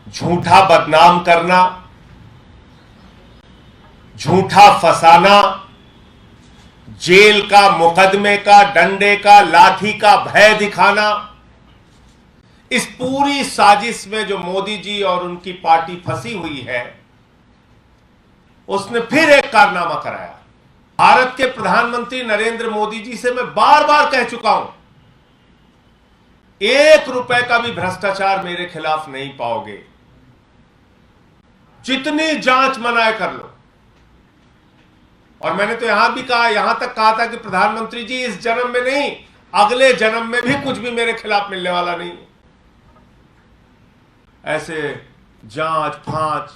झूठा बदनाम करना, झूठा फसाना, जेल का, मुकदमे का, डंडे का, लाठी का भय दिखाना, इस पूरी साजिश में जो मोदी जी और उनकी पार्टी फंसी हुई है, उसने फिर एक कारनामा कराया। भारत के प्रधानमंत्री नरेंद्र मोदी जी से मैं बार बार कह चुका हूं, 1 रुपए का भी भ्रष्टाचार मेरे खिलाफ नहीं पाओगे, जितनी जांच मनाए कर लो। और मैंने तो यहां भी कहा, यहां तक कहा था कि प्रधानमंत्री जी इस जन्म में नहीं, अगले जन्म में भी कुछ भी मेरे खिलाफ मिलने वाला नहीं। ऐसे जांच फांच,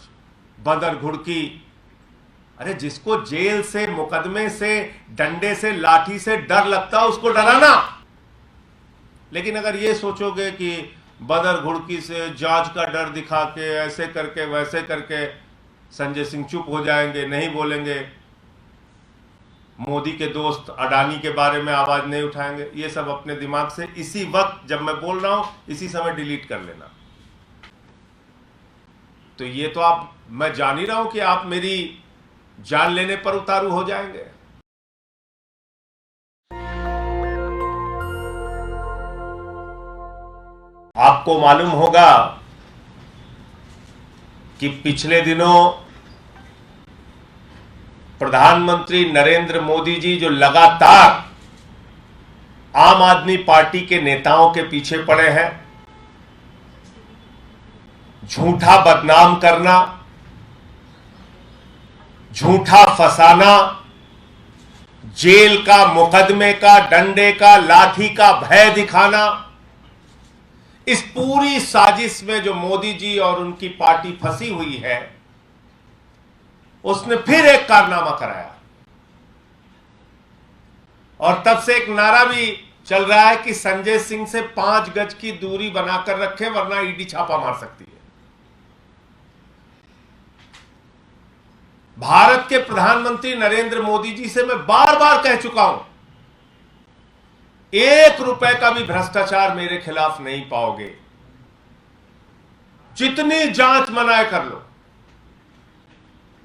बदर घुड़की, अरे जिसको जेल से, मुकदमे से, डंडे से, लाठी से डर लगता है उसको डराना। लेकिन अगर ये सोचोगे कि बदर घुड़की से, जांच का डर दिखा के, ऐसे करके वैसे करके संजय सिंह चुप हो जाएंगे, नहीं बोलेंगे, मोदी के दोस्त अडानी के बारे में आवाज नहीं उठाएंगे, ये सब अपने दिमाग से इसी वक्त जब मैं बोल रहा हूं इसी समय डिलीट कर लेना। तो ये तो मैं जान ही रहा हूं कि आप मेरी जान लेने पर उतारू हो जाएंगे। आपको मालूम होगा कि पिछले दिनों प्रधानमंत्री नरेंद्र मोदी जी जो लगातार आम आदमी पार्टी के नेताओं के पीछे पड़े हैं, झूठा बदनाम करना, झूठा फसाना, जेल का, मुकदमे का, डंडे का, लाठी का भय दिखाना, इस पूरी साजिश में जो मोदी जी और उनकी पार्टी फंसी हुई है, उसने फिर एक कारनामा कराया। और तब से एक नारा भी चल रहा है कि संजय सिंह से 5 गज की दूरी बनाकर रखें वरना ईडी छापा मार सकती है। भारत के प्रधानमंत्री नरेंद्र मोदी जी से मैं बार बार कह चुका हूं, 1 रुपए का भी भ्रष्टाचार मेरे खिलाफ नहीं पाओगे, जितनी जांच मनाए कर लो।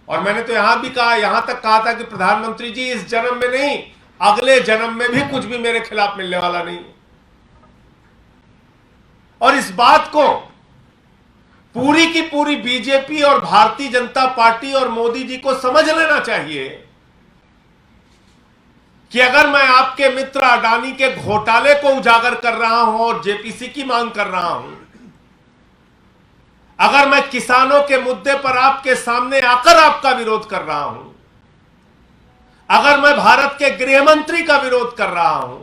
और मैंने तो यहां भी कहा, यहां तक कहा था कि प्रधानमंत्री जी इस जन्म में नहीं, अगले जन्म में भी कुछ भी मेरे खिलाफ मिलने वाला नहीं। और इस बात को पूरी की पूरी बीजेपी और भारतीय जनता पार्टी और मोदी जी को समझ लेना चाहिए कि अगर मैं आपके मित्र अडानी के घोटाले को उजागर कर रहा हूं और जेपीसी की मांग कर रहा हूं, अगर मैं किसानों के मुद्दे पर आपके सामने आकर आपका विरोध कर रहा हूं, अगर मैं भारत के गृह मंत्री का विरोध कर रहा हूं,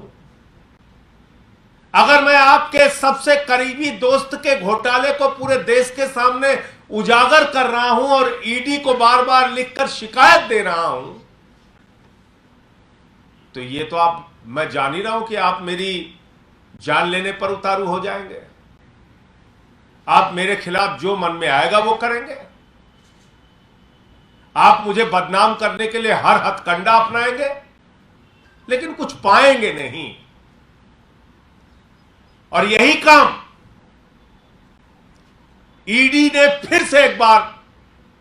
अगर मैं आपके सबसे करीबी दोस्त के घोटाले को पूरे देश के सामने उजागर कर रहा हूं और ईडी को बार बार लिखकर शिकायत दे रहा हूं, तो ये तो मैं जान ही रहा हूं कि आप मेरी जान लेने पर उतारू हो जाएंगे। आप मेरे खिलाफ जो मन में आएगा वो करेंगे। आप मुझे बदनाम करने के लिए हर हथकंडा अपनाएंगे, लेकिन कुछ पाएंगे नहीं। और यही काम ईडी ने फिर से एक बार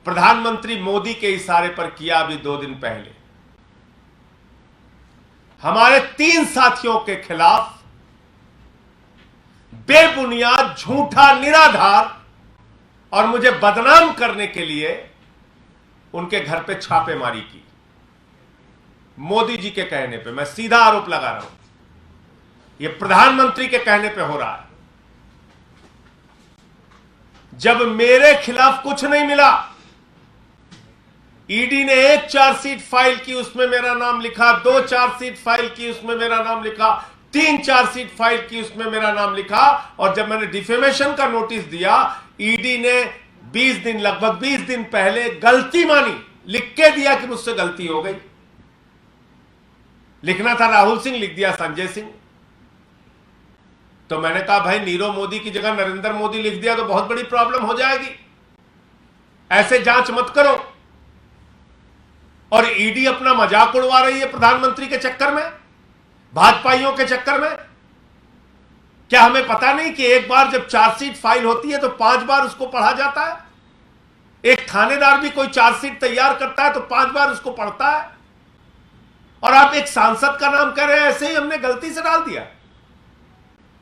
प्रधानमंत्री मोदी के इशारे पर किया। अभी 2 दिन पहले हमारे 3 साथियों के खिलाफ बेबुनियाद, झूठा, निराधार और मुझे बदनाम करने के लिए उनके घर पे छापेमारी की। मोदी जी के कहने पे, मैं सीधा आरोप लगा रहा हूं, यह प्रधानमंत्री के कहने पे हो रहा है। जब मेरे खिलाफ कुछ नहीं मिला, ईडी ने 1 चार्जशीट फाइल की, उसमें मेरा नाम लिखा, 2 चार्जशीट फाइल की, उसमें मेरा नाम लिखा, 3 चार्जशीट फाइल की, उसमें मेरा नाम लिखा। और जब मैंने डिफेमेशन का नोटिस दिया, ईडी ने 20 दिन, लगभग 20 दिन पहले गलती मानी, लिख के दिया कि मुझसे गलती हो गई। लिखना था राहुल सिंह, लिख दिया संजय सिंह। तो मैंने कहा भाई, नीरव मोदी की जगह नरेंद्र मोदी लिख दिया तो बहुत बड़ी प्रॉब्लम हो जाएगी, ऐसे जांच मत करो। और ईडी अपना मजाक उड़वा रही है प्रधानमंत्री के चक्कर में, भाजपाइयों के चक्कर में। क्या हमें पता नहीं कि एक बार जब चार्जशीट फाइल होती है तो 5 बार उसको पढ़ा जाता है? एक थानेदार भी कोई चार्जशीट तैयार करता है तो 5 बार उसको पढ़ता है। और आप एक सांसद का नाम कह रहे हैं ऐसे ही हमने गलती से डाल दिया।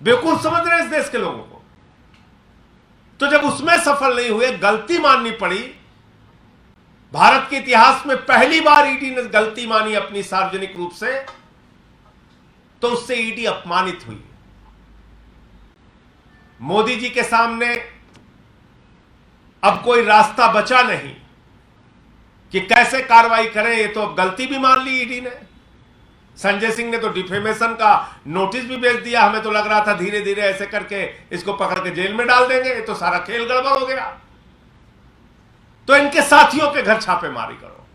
बेवकूफ समझ रहे हैं इस देश के लोगों को। तो जब उसमें सफल नहीं हुए, गलती माननी पड़ी। भारत के इतिहास में पहली बार ईडी ने गलती मानी अपनी सार्वजनिक रूप से, तो उससे ईडी अपमानित हुई। मोदी जी के सामने अब कोई रास्ता बचा नहीं कि कैसे कार्रवाई करें। ये तो अब गलती भी मान ली ईडी ने। संजय सिंह ने तो डिफेमेशन का नोटिस भी भेज दिया। हमें तो लग रहा था धीरे धीरे ऐसे करके इसको पकड़ के जेल में डाल देंगे। ये तो सारा खेल गड़बड़ हो गया। तो इनके साथियों के घर छापेमारी करो।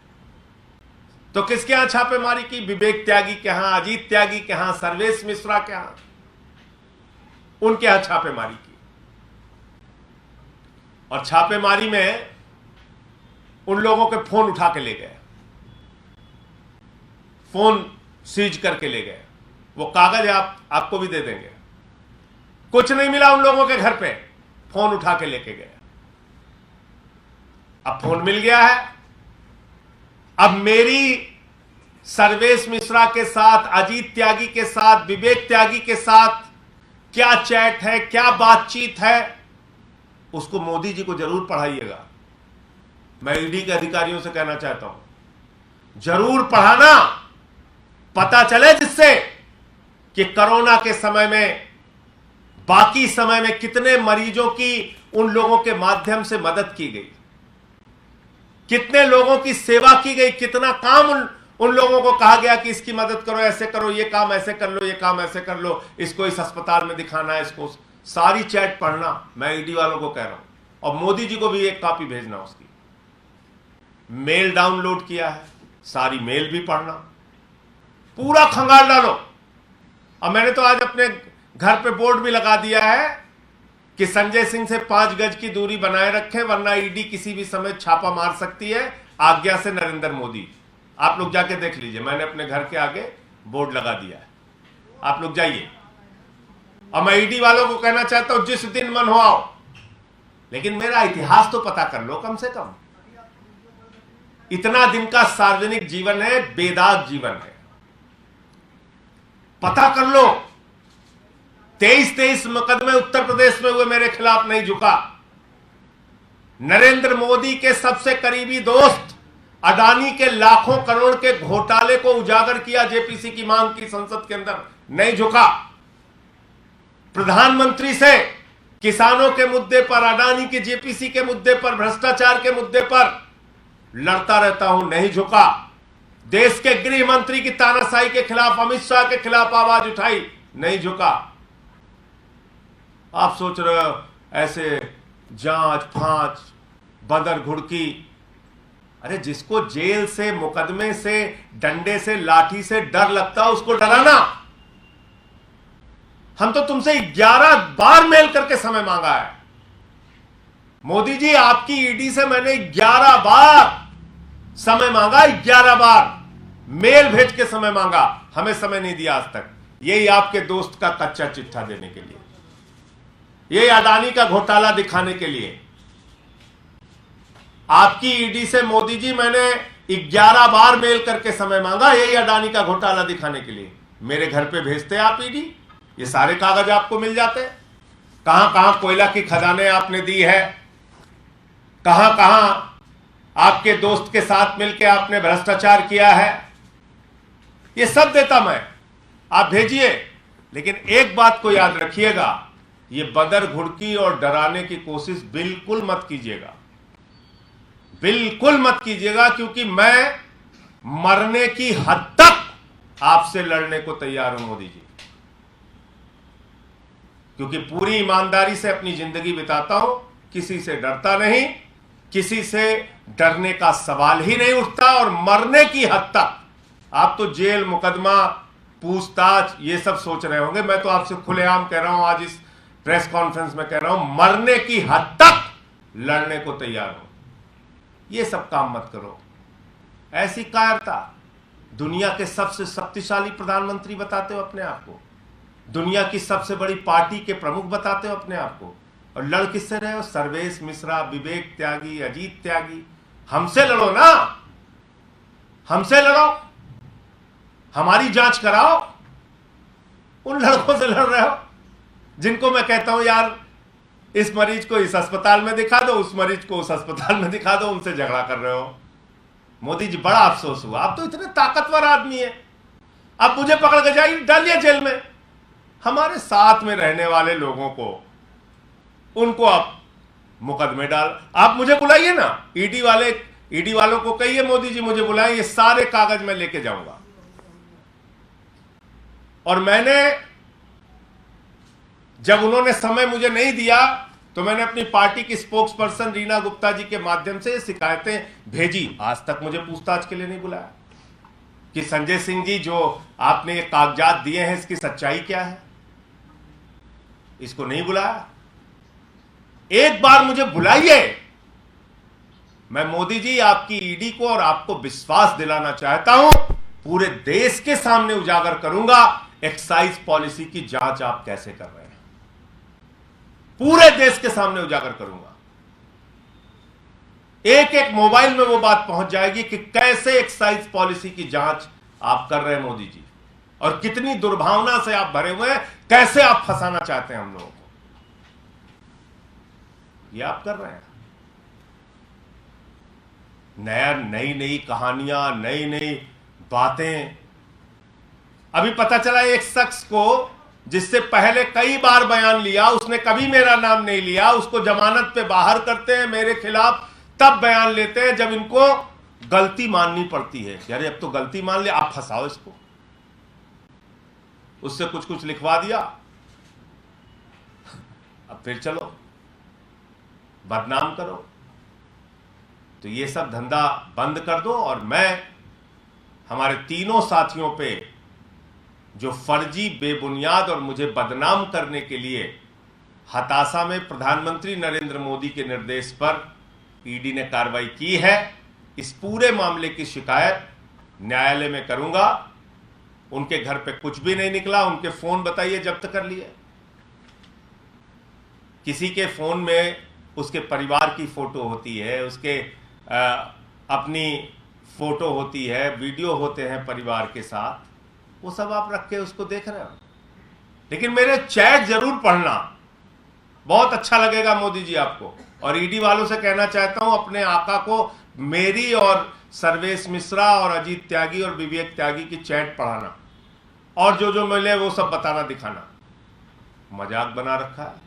तो किसके यहां छापेमारी की? विवेक त्यागी के यहां, अजीत त्यागी के यहां, सर्वेश मिश्रा के यहां, उनके यहां छापेमारी की। और छापेमारी में उन लोगों के फोन उठा के ले गए, फोन सीज करके ले गए। वो कागज आपको भी दे देंगे। कुछ नहीं मिला उन लोगों के घर पे, फोन उठा के लेके गए। अब फोन मिल गया है। अब मेरी सर्वेश मिश्रा के साथ, अजीत त्यागी के साथ, विवेक त्यागी के साथ क्या चैट है, क्या बातचीत है, उसको मोदी जी को जरूर पढ़ाइएगा। मैं ईडी के अधिकारियों से कहना चाहता हूं, जरूर पढ़ाना, पता चले जिससे कि कोरोना के समय में, बाकी समय में कितने मरीजों की उन लोगों के माध्यम से मदद की गई, कितने लोगों की सेवा की गई, कितना काम उन लोगों को कहा गया कि इसकी मदद करो, ऐसे करो, ये काम ऐसे कर लो, ये काम ऐसे कर लो, इसको इस अस्पताल में दिखाना है, इसको। सारी चैट पढ़ना, मैं ईडी वालों को कह रहा हूं। और मोदी जी को भी एक कॉपी भेजना उसकी। मेल डाउनलोड किया है, सारी मेल भी पढ़ना, पूरा खंगाल डालो। और मैंने तो आज अपने घर पे बोर्ड भी लगा दिया है कि संजय सिंह से 5 गज की दूरी बनाए रखें, वरना ईडी किसी भी समय छापा मार सकती है। आज्ञा से नरेंद्र मोदी। आप लोग जाके देख लीजिए, मैंने अपने घर के आगे बोर्ड लगा दिया है, आप लोग जाइए। और मैं ईडी वालों को कहना चाहता हूं, जिस दिन मन हो आओ, लेकिन मेरा इतिहास तो पता कर लो कम से कम। इतना दिन का सार्वजनिक जीवन है, बेदाग जीवन है, पता कर लो। 23 मुकदमे उत्तर प्रदेश में हुए, मेरे खिलाफ नहीं झुका। नरेंद्र मोदी के सबसे करीबी दोस्त अडानी के लाखों करोड़ के घोटाले को उजागर किया, जेपीसी की मांग की संसद के अंदर, नहीं झुका। प्रधानमंत्री से किसानों के मुद्दे पर, अडानी के जेपीसी के मुद्दे पर, भ्रष्टाचार के मुद्दे पर लड़ता रहता हूं, नहीं झुका। देश के गृह मंत्री की तानाशाही के खिलाफ, अमित शाह के खिलाफ आवाज उठाई, नहीं झुका। आप सोच रहे हो ऐसे जांच फांच, बदर घुड़की। अरे जिसको जेल से, मुकदमे से, डंडे से, लाठी से डर लगता है, उसको डराना। हम तो तुमसे 11 बार मेल करके समय मांगा है। मोदी जी, आपकी ईडी से मैंने 11 बार समय मांगा, 11 बार मेल भेज के समय मांगा, हमें समय नहीं दिया आज तक। यही आपके दोस्त का कच्चा चिट्ठा देने के लिए, यही अडानी का घोटाला दिखाने के लिए। आपकी ईडी से मोदी जी मैंने 11 बार मेल करके समय मांगा, यही अडानी का घोटाला दिखाने के लिए। मेरे घर पे भेजते आप ईडी, ये सारे कागज आपको मिल जाते। कहां कहां कोयला की खदानें आपने दी है, कहां कहां आपके दोस्त के साथ मिलकर आपने भ्रष्टाचार किया है, ये सब देता मैं। आप भेजिए, लेकिन एक बात को याद रखिएगा, ये बदर घुड़की और डराने की कोशिश बिल्कुल मत कीजिएगा, बिल्कुल मत कीजिएगा, क्योंकि मैं मरने की हद तक आपसे लड़ने को तैयार हूं मोदी जी। क्योंकि पूरी ईमानदारी से अपनी जिंदगी बिताता हूं, किसी से डरता नहीं, किसी से डरने का सवाल ही नहीं उठता। और मरने की हद तक, आप तो जेल, मुकदमा, पूछताछ, ये सब सोच रहे होंगे। मैं तो आपसे खुलेआम कह रहा हूं, आज इस प्रेस कॉन्फ्रेंस में कह रहा हूं, मरने की हद तक लड़ने को तैयार हूं। ये सब काम मत करो। ऐसी कायरता, दुनिया के सबसे शक्तिशाली प्रधानमंत्री बताते हो अपने आप को, दुनिया की सबसे बड़ी पार्टी के प्रमुख बताते हो अपने आप को, और लड़ किससे रहे हो? सर्वेश मिश्रा, विवेक त्यागी, अजीत त्यागी। हमसे लड़ो ना, हमसे लड़ो, हमारी जांच कराओ। उन लड़कों से लड़ रहे हो जिनको मैं कहता हूं यार इस मरीज को इस अस्पताल में दिखा दो, उस मरीज को उस अस्पताल में दिखा दो, उनसे झगड़ा कर रहे हो। मोदी जी बड़ा अफसोस हुआ, आप तो इतने ताकतवर आदमी है, आप मुझे पकड़ के जाइए, डालिए जेल में। हमारे साथ में रहने वाले लोगों को, उनको आप मुकदमे डाल, आप मुझे बुलाइए ना, ईडी वालों को कहिए मोदी जी मुझे बुलाएं, ये सारे कागज मैं लेके जाऊंगा। और मैंने जब उन्होंने समय मुझे नहीं दिया तो मैंने अपनी पार्टी की स्पोक्स पर्सन रीना गुप्ता जी के माध्यम से शिकायतें भेजी। आज तक मुझे पूछताछ के लिए नहीं बुलाया कि संजय सिंह जी जो आपने ये कागजात दिए हैं इसकी सच्चाई क्या है, इसको नहीं बुलाया। एक बार मुझे बुलाइए, मैं मोदी जी आपकी ईडी को और आपको विश्वास दिलाना चाहता हूं, पूरे देश के सामने उजागर करूंगा एक्साइज पॉलिसी की जांच आप कैसे कर रहे हैं, पूरे देश के सामने उजागर करूंगा। एक एक मोबाइल में वो बात पहुंच जाएगी कि कैसे एक्साइज पॉलिसी की जांच आप कर रहे हैं मोदी जी, और कितनी दुर्भावना से आप भरे हुए हैं, कैसे आप फंसाना चाहते हैं हम लोगों को, ये आप कर रहे हैं। नई नई कहानियां, नई नई बातें। अभी पता चला एक शख्स को जिससे पहले कई बार बयान लिया, उसने कभी मेरा नाम नहीं लिया, उसको जमानत पे बाहर करते हैं मेरे खिलाफ, तब बयान लेते हैं जब इनको गलती माननी पड़ती है। अरे अब तो गलती मान लिया, आप फंसाओ इसको। उससे कुछ कुछ लिखवा दिया, अब फिर चलो बदनाम करो। तो ये सब धंधा बंद कर दो। और मैं हमारे तीनों साथियों पे जो फर्जी, बेबुनियाद और मुझे बदनाम करने के लिए हताशा में प्रधानमंत्री नरेंद्र मोदी के निर्देश पर ईडी ने कार्रवाई की है, इस पूरे मामले की शिकायत न्यायालय में करूंगा। उनके घर पे कुछ भी नहीं निकला, उनके फोन बताइए जब्त कर लिए। किसी के फोन में उसके परिवार की फोटो होती है, उसके अपनी फोटो होती है, वीडियो होते हैं परिवार के साथ, वो सब आप रख के उसको देख रहे हो। लेकिन मेरे चैट जरूर पढ़ना, बहुत अच्छा लगेगा मोदी जी आपको। और ईडी वालों से कहना चाहता हूं, अपने आका को मेरी और सर्वेश मिश्रा और अजीत त्यागी और विवेक त्यागी की चैट पढ़ाना, और जो जो मिले वो सब बताना, दिखाना। मजाक बना रखा है।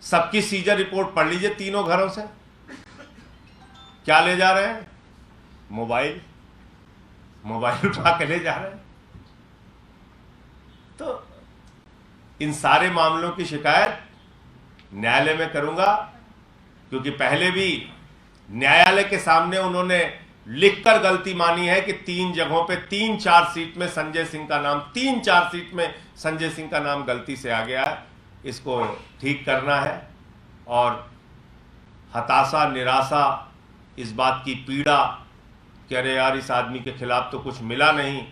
सबकी सीजर रिपोर्ट पढ़ लीजिए तीनों घरों से, क्या ले जा रहे हैं? मोबाइल उठा के ले जा रहे हैं। तो इन सारे मामलों की शिकायत न्यायालय में करूंगा, क्योंकि पहले भी न्यायालय के सामने उन्होंने लिखकर गलती मानी है कि 3 जगहों पे 3-4 सीट में संजय सिंह का नाम, 3-4 सीट में संजय सिंह का नाम गलती से आ गया है। इसको ठीक करना है। और हताशा, निराशा, इस बात की पीड़ा कि अरे यार इस आदमी के खिलाफ तो कुछ मिला नहीं,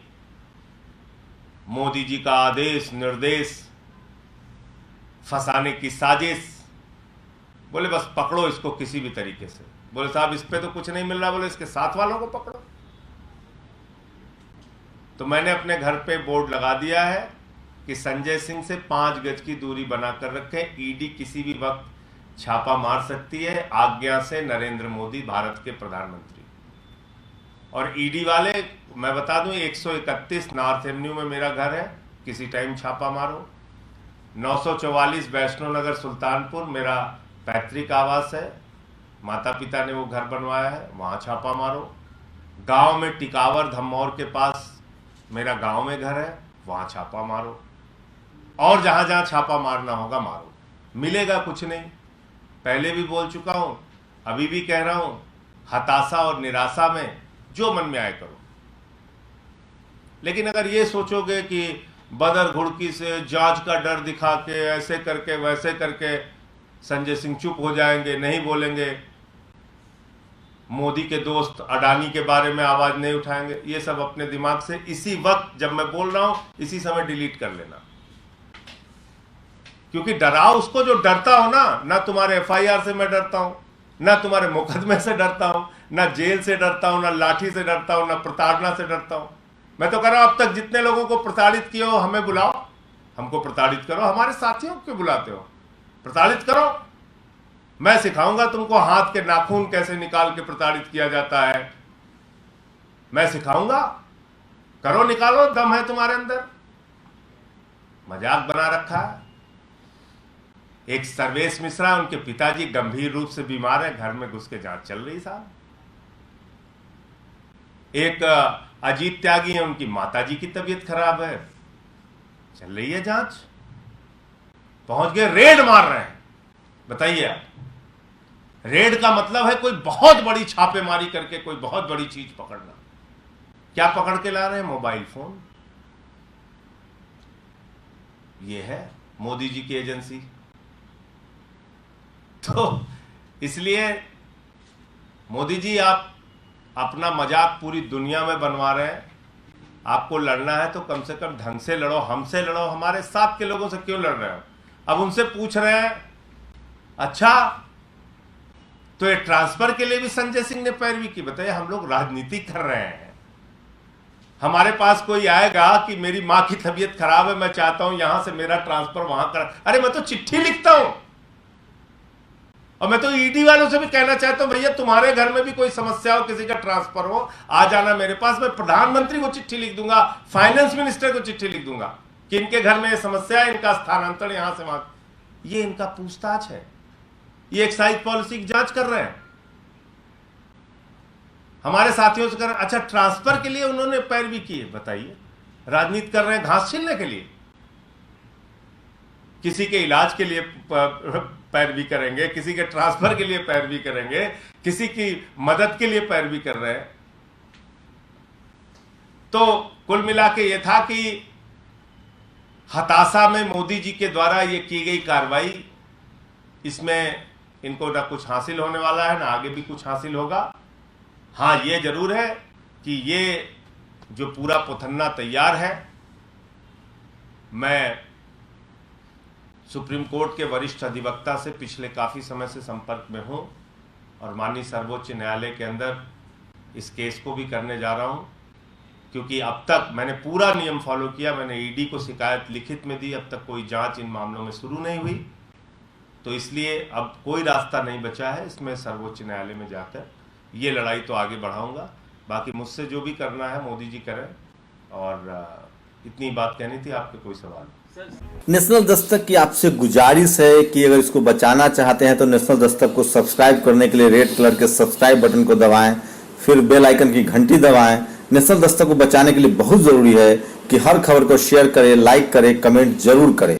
मोदी जी का आदेश निर्देश, फंसाने की साजिश। बोले बस पकड़ो इसको किसी भी तरीके से। बोले साहब इस पे तो कुछ नहीं मिल रहा, बोले इसके साथ वालों को पकड़ो। तो मैंने अपने घर पे बोर्ड लगा दिया है कि संजय सिंह से 5 गज की दूरी बनाकर रखें। ईडी किसी भी वक्त छापा मार सकती है, आज्ञा से नरेंद्र मोदी भारत के प्रधानमंत्री। और ईडी वाले, मैं बता दूं, 131 नॉर्थ एवेन्यू में मेरा घर है, किसी टाइम छापा मारो। 944 वैष्णो नगर सुल्तानपुर मेरा पैतृक आवास है, माता पिता ने वो घर बनवाया है, वहां छापा मारो। गांव में टिकावर धमौर के पास मेरा गांव में घर है, वहां छापा मारो। और जहां जहां छापा मारना होगा मारो, मिलेगा कुछ नहीं। पहले भी बोल चुका हूं, अभी भी कह रहा हूं, हताशा और निराशा में जो मन में आए करो। लेकिन अगर ये सोचोगे कि बदर घुड़की से जांच का डर दिखा के ऐसे करके वैसे करके संजय सिंह चुप हो जाएंगे, नहीं बोलेंगे, मोदी के दोस्त अडानी के बारे में आवाज नहीं उठाएंगे। ये सब अपने दिमाग से इसी वक्त जब मैं बोल रहा हूं इसी समय डिलीट कर लेना, क्योंकि डराओ उसको जो डरता हो ना तुम्हारे एफआईआर से मैं डरता हूं, ना तुम्हारे मुकदमे से डरता हूं, ना जेल से डरता हूं, ना लाठी से डरता हूं, ना प्रताड़ना से डरता हूं। मैं तो कह रहा हूं अब तक जितने लोगों को प्रताड़ित किए हो हमें बुलाओ, हमको प्रताड़ित करो, हमारे साथियों को क्यों बुलाते हो, प्रताड़ित करो। मैं सिखाऊंगा तुमको हाथ के नाखून कैसे निकाल के प्रताड़ित किया जाता है, मैं सिखाऊंगा, करो, निकालो, दम है तुम्हारे अंदर। मजाक बना रखा है। एक सर्वेश मिश्रा, उनके पिताजी गंभीर रूप से बीमार है, घर में घुस के जांच चल रही साहब। एक अजीत त्यागी है, उनकी माताजी की तबीयत खराब है, चल रही है जांच। पहुंच गए, रेड मार रहे हैं। बताइए आप, रेड का मतलब है कोई बहुत बड़ी छापेमारी करके कोई बहुत बड़ी चीज पकड़ना। क्या पकड़ के ला रहे हैं? Mobile phone. ये है मोदी जी की एजेंसी। तो इसलिए मोदी जी आप अपना मजाक पूरी दुनिया में बनवा रहे हैं। आपको लड़ना है तो कम से कम ढंग से लड़ो, हमसे लड़ो, हमारे साथ के लोगों से क्यों लड़ रहे हो? अब उनसे पूछ रहे हैं, अच्छा तो ये ट्रांसफर के लिए भी संजय सिंह ने पैरवी की। बताइए, हम लोग राजनीति कर रहे हैं। हमारे पास कोई आएगा कि मेरी मां की तबीयत खराब है, मैं चाहता हूं यहां से मेरा ट्रांसफर वहां कर। अरे मैं तो चिट्ठी लिखता हूं, और मैं तो ईडी वालों से भी कहना चाहता हूं, भैया तुम्हारे घर में भी कोई समस्या हो, किसी का ट्रांसफर हो, आ जाना मेरे पास। मैं प्रधानमंत्री को चिट्ठी लिख दूंगा, फाइनेंस मिनिस्टर को चिट्ठी लिख दूंगा कि इनके घर में ये समस्या है, इनका स्थानांतरण यहां से वहां। ये इनका पूछताछ है, ये एक्साइज पॉलिसी की जांच कर रहे हैं, हमारे साथियों से कर रहे हैं। अच्छा, ट्रांसफर के लिए उन्होंने पैरवी की है। बताइए, राजनीति कर रहे हैं घास छीलने के लिए? किसी के इलाज के लिए पैरवी करेंगे, किसी के ट्रांसफर के लिए पैरवी करेंगे, किसी की मदद के लिए पैरवी कर रहे हैं। तो कुल मिला के यह था कि हताशा में मोदी जी के द्वारा ये की गई कार्रवाई, इसमें इनको ना कुछ हासिल होने वाला है, ना आगे भी कुछ हासिल होगा। हाँ, ये जरूर है कि ये जो पूरा पुथन्ना तैयार है, मैं सुप्रीम कोर्ट के वरिष्ठ अधिवक्ता से पिछले काफ़ी समय से संपर्क में हूँ, और माननीय सर्वोच्च न्यायालय के अंदर इस केस को भी करने जा रहा हूँ, क्योंकि अब तक मैंने पूरा नियम फॉलो किया। मैंने ईडी को शिकायत लिखित में दी, अब तक कोई जांच इन मामलों में शुरू नहीं हुई, तो इसलिए अब कोई रास्ता नहीं बचा है इसमें सर्वोच्च न्यायालय में जाकर ये लड़ाई तो आगे बढ़ाऊंगा। बाकी मुझसे जो भी करना है मोदी जी करें, और इतनी बात कहनी थी। आपके कोई सवाल? नेशनल दस्तक की आपसे गुजारिश है कि अगर इसको बचाना चाहते हैं तो नेशनल दस्तक को सब्सक्राइब करने के लिए रेड कलर के सब्सक्राइब बटन को दबाएं, फिर बेल आइकन की घंटी दबाएं। नेशनल दस्तक को बचाने के लिए बहुत जरूरी है कि हर खबर को शेयर करें, लाइक करें, कमेंट जरूर करें।